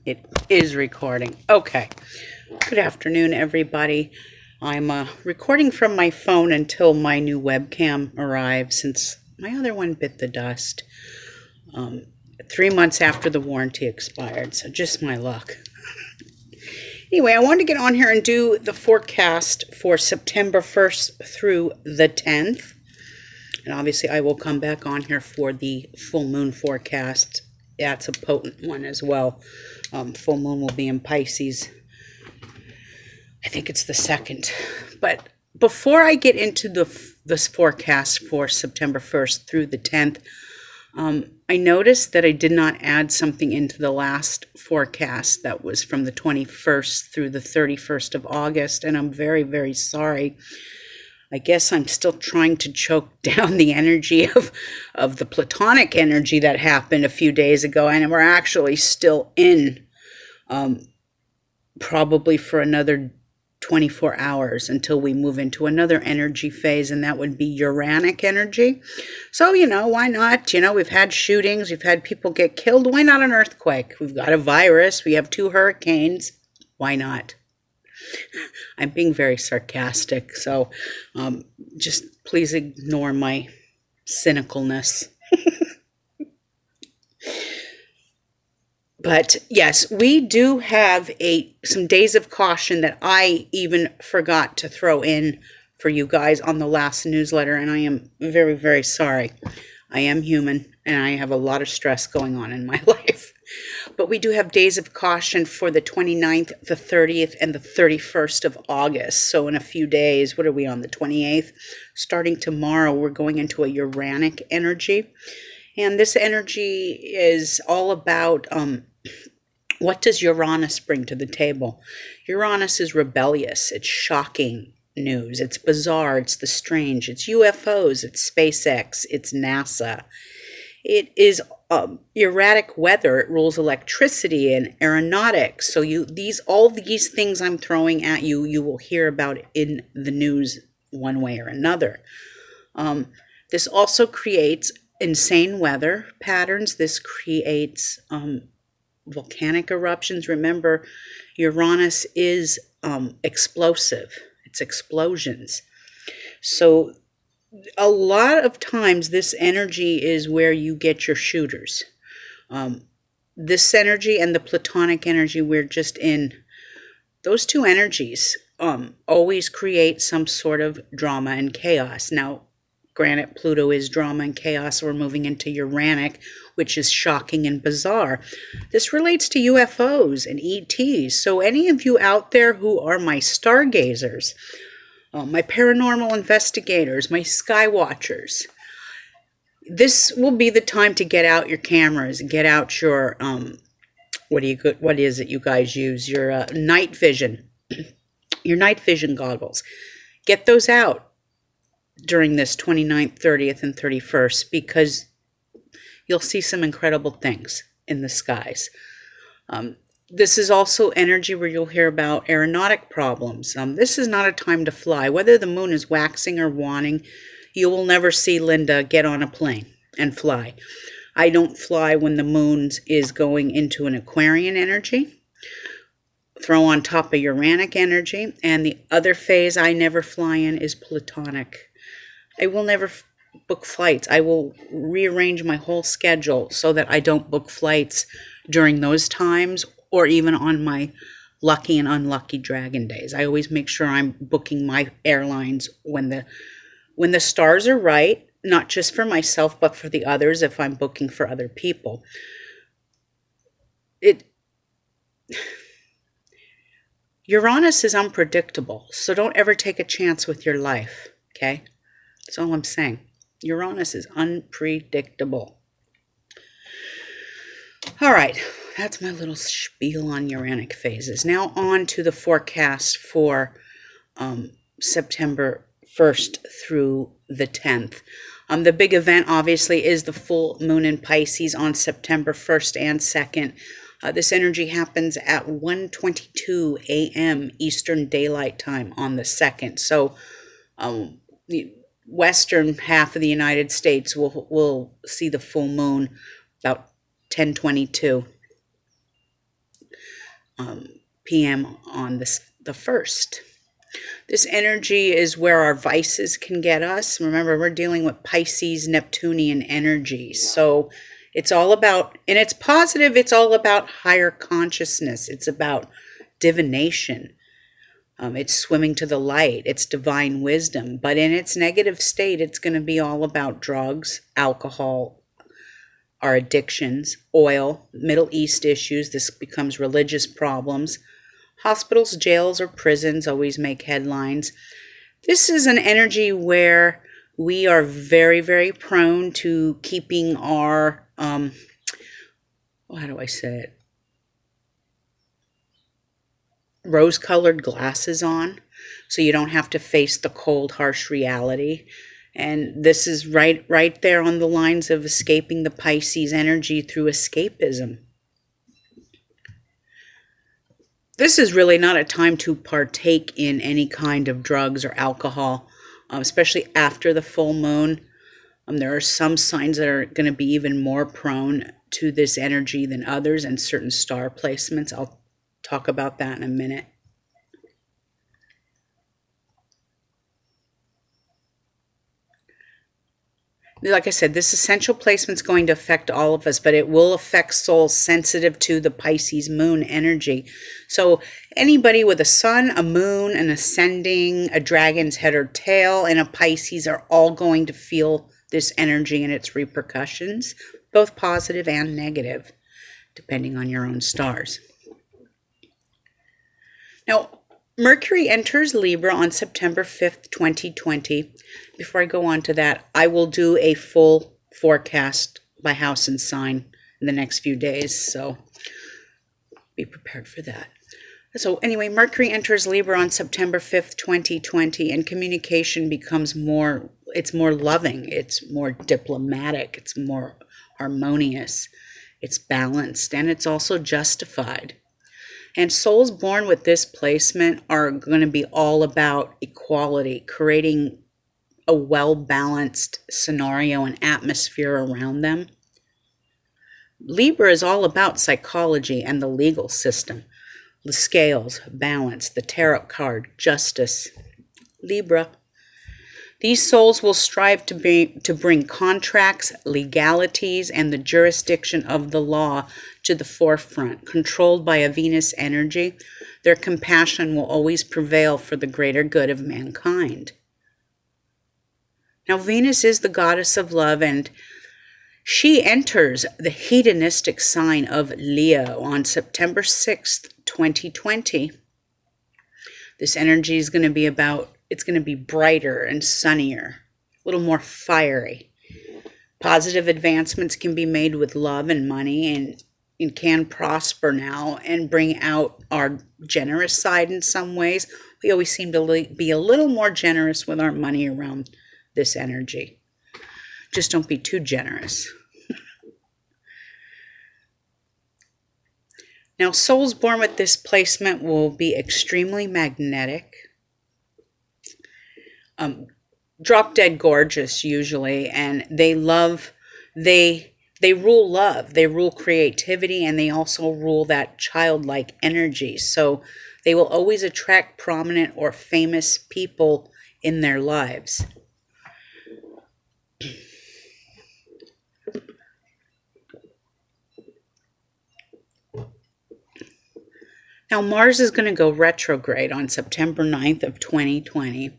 It is recording. Okay. Good afternoon, everybody. I'm recording from my phone until my new webcam arrives since my other one bit the dust 3 months after the warranty expired. So just my luck. Anyway, I wanted to get on here and do the forecast for September 1st through the 10th. And obviously I will come back on here for the full moon forecast. That's a potent one as well. Full moon will be in Pisces. I think it's the 2nd. But before I get into this forecast for September 1st through the 10th, I noticed that I did not add something into the last forecast that was from the 21st through the 31st of August, and I'm very, very sorry. I guess I'm still trying to choke down the energy of the platonic energy that happened a few days ago, and we're actually still in probably for another 24 hours until we move into another energy phase, and that would be Uranic energy. So, why not? We've had shootings, we've had people get killed. Why not an earthquake? We've got a virus, we have 2 hurricanes. Why not? I'm being very sarcastic, so just please ignore my cynicalness. But yes, we do have some days of caution that I even forgot to throw in for you guys on the last newsletter, and I am very, very sorry. I am human, and I have a lot of stress going on in my life. But we do have days of caution for the 29th, the 30th, and the 31st of August. So in a few days, what are we on, the 28th? Starting tomorrow, we're going into a Uranic energy. And this energy is all about what does Uranus bring to the table? Uranus is rebellious. It's shocking news. It's bizarre. It's the strange. It's UFOs. It's SpaceX. It's NASA. It is erratic weather. It rules electricity and aeronautics. So all these things I'm throwing at you, you will hear about in the news one way or another. This also creates insane weather patterns. This creates volcanic eruptions. Remember, Uranus is explosive. It's explosions. So a lot of times this energy is where you get your shooters. This energy and the platonic energy we're just in, those two energies always create some sort of drama and chaos. Now, granted, Pluto is drama and chaos. We're moving into Uranic, which is shocking and bizarre. This relates to UFOs and ETs. So any of you out there who are my stargazers, my paranormal investigators, my sky watchers, this will be the time to get out your cameras and get out your, what is it you guys use? Your night vision, your night vision goggles. Get those out during this 29th, 30th, and 31st, because you'll see some incredible things in the skies. This is also energy where you'll hear about aeronautic problems. This is not a time to fly. Whether the moon is waxing or waning, you will never see Linda get on a plane and fly. I don't fly when the moon is going into an Aquarian energy. Throw on top of Uranic energy. And the other phase I never fly in is Platonic. I will never book flights. I will rearrange my whole schedule so that I don't book flights during those times, or even on my lucky and unlucky dragon days. I always make sure I'm booking my airlines when the stars are right, not just for myself, but for the others if I'm booking for other people. Uranus is unpredictable, so don't ever take a chance with your life, okay? That's all I'm saying. Uranus is unpredictable. All right, that's my little spiel on Uranic phases. Now on to the forecast for September 1st through the 10th. The big event, obviously, is the full moon in Pisces on September 1st and 2nd. This energy happens at 1:22 a.m. Eastern Daylight Time on the 2nd. So the western half of the United States will see the full moon about 10:22. p.m. on the 1st. This energy is where our vices can get us. Remember, we're dealing with Pisces, Neptunian energy. So it's all about, and it's positive, it's all about higher consciousness. It's about divination. It's swimming to the light. It's divine wisdom. But in its negative state, it's going to be all about drugs, alcohol, our addictions, oil, Middle East issues. This becomes religious problems. Hospitals, jails, or prisons always make headlines. This is an energy where we are very, very prone to keeping our, how do I say it? Rose-colored glasses on, so you don't have to face the cold, harsh reality. And this is right there on the lines of escaping the Pisces energy through escapism. This is really not a time to partake in any kind of drugs or alcohol, especially after the full moon. There are some signs that are going to be even more prone to this energy than others, and certain star placements. I'll talk about that in a minute. Like I said, this essential placement is going to affect all of us, but it will affect souls sensitive to the Pisces moon energy. So anybody with a sun, a moon, an ascending, a dragon's head or tail, and a Pisces are all going to feel this energy and its repercussions, both positive and negative, depending on your own stars. Now, Mercury enters Libra on September 5th, 2020. Before I go on to that, I will do a full forecast by house and sign in the next few days, so be prepared for that. So anyway, Mercury enters Libra on September 5th, 2020, and communication becomes more loving, it's more diplomatic, it's more harmonious, it's balanced, and it's also justified. And souls born with this placement are going to be all about equality, creating a well-balanced scenario and atmosphere around them. Libra is all about psychology and the legal system. The scales, balance, the tarot card, justice. Libra. These souls will strive to bring contracts, legalities, and the jurisdiction of the law to the forefront. Controlled by a Venus energy, their compassion will always prevail for the greater good of mankind. Now, Venus is the goddess of love, and she enters the hedonistic sign of Leo on September 6th, 2020. This energy is going to be it's going to be brighter and sunnier, a little more fiery. Positive advancements can be made with love and money, and can prosper now and bring out our generous side in some ways. We always seem to be a little more generous with our money around this energy. Just don't be too generous. Now, souls born with this placement will be extremely magnetic, drop dead gorgeous usually, and they rule love, they rule creativity, and they also rule that childlike energy. So they will always attract prominent or famous people in their lives. Now, Mars is going to go retrograde on September 9th of 2020,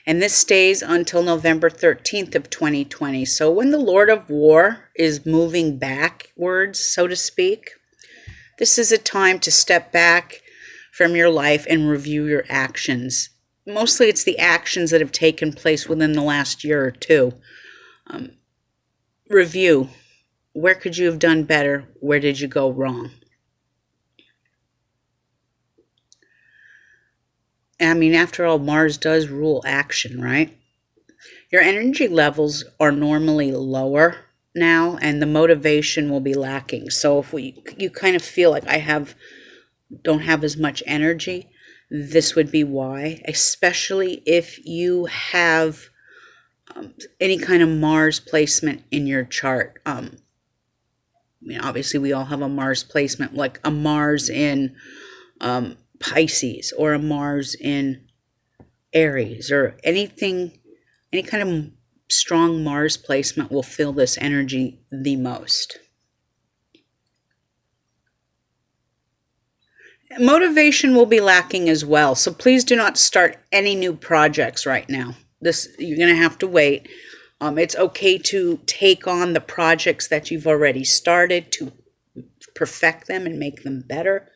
and this stays until November 13th of 2020. So when the Lord of War is moving backwards, so to speak, this is a time to step back from your life and review your actions. Mostly it's the actions that have taken place within the last year or two. Review. Where could you have done better? Where did you go wrong? I mean, after all, Mars does rule action, right? Your energy levels are normally lower now, and the motivation will be lacking. So if you kind of feel like don't have as much energy, this would be why, especially if you have any kind of Mars placement in your chart. Obviously we all have a Mars placement, like a Mars in Pisces, or a Mars in Aries, or anything, any kind of strong Mars placement will feel this energy the most. Motivation will be lacking as well, so please do not start any new projects right now. This, you're going to have to wait. It's okay to take on the projects that you've already started to perfect them and make them better,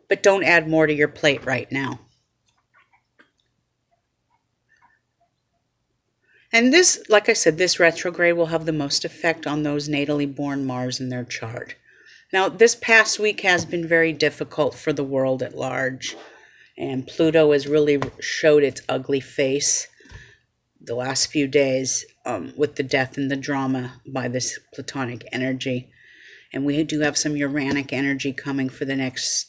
but don't add more to your plate right now. And this, like I said, this retrograde will have the most effect on those natally born Mars in their chart. Now, this past week has been very difficult for the world at large, and Pluto has really showed its ugly face the last few days with the death and the drama by this Plutonic energy. And we do have some Uranic energy coming for the next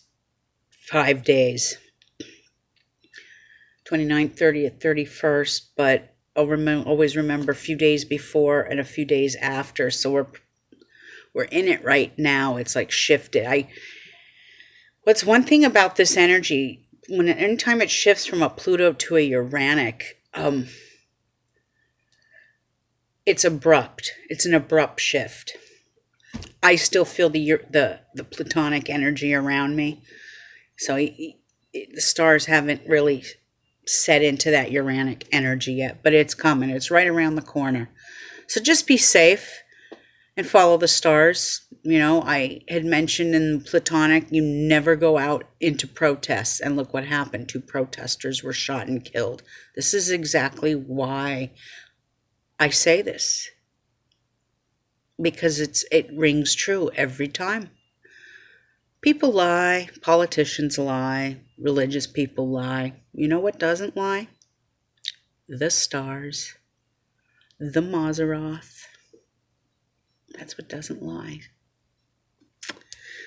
5 days, 29th, 30th, 31st, but always remember a few days before and a few days after. So we're in it right now. It's like shifted. What's one thing about this energy, anytime it shifts from a Pluto to a Uranic, it's abrupt. It's an abrupt shift. I still feel the Plutonic energy around me. So the stars haven't really set into that Uranic energy yet, but it's coming. It's right around the corner. So just be safe and follow the stars. You know, I had mentioned in Plutonic, you never go out into protests, and look what happened. 2 protesters were shot and killed. This is exactly why I say this, because it rings true every time. People lie, politicians lie, religious people lie. You know what doesn't lie? The stars, the Maseroth. That's what doesn't lie.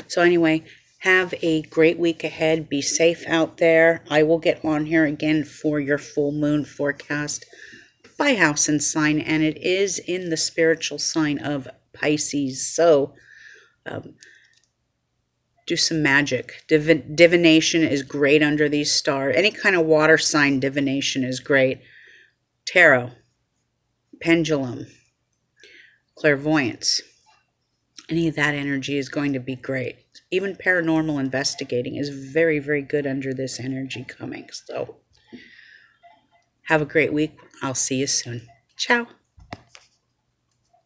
So anyway, have a great week ahead. Be safe out there. I will get on here again for your full moon forecast by house and sign, and it is in the spiritual sign of Pisces. So do some magic. Divination is great under these stars. Any kind of water sign divination is great. Tarot, pendulum, clairvoyance, any of that energy is going to be great. Even paranormal investigating is very, very good under this energy coming. So have a great week. I'll see you soon. Ciao.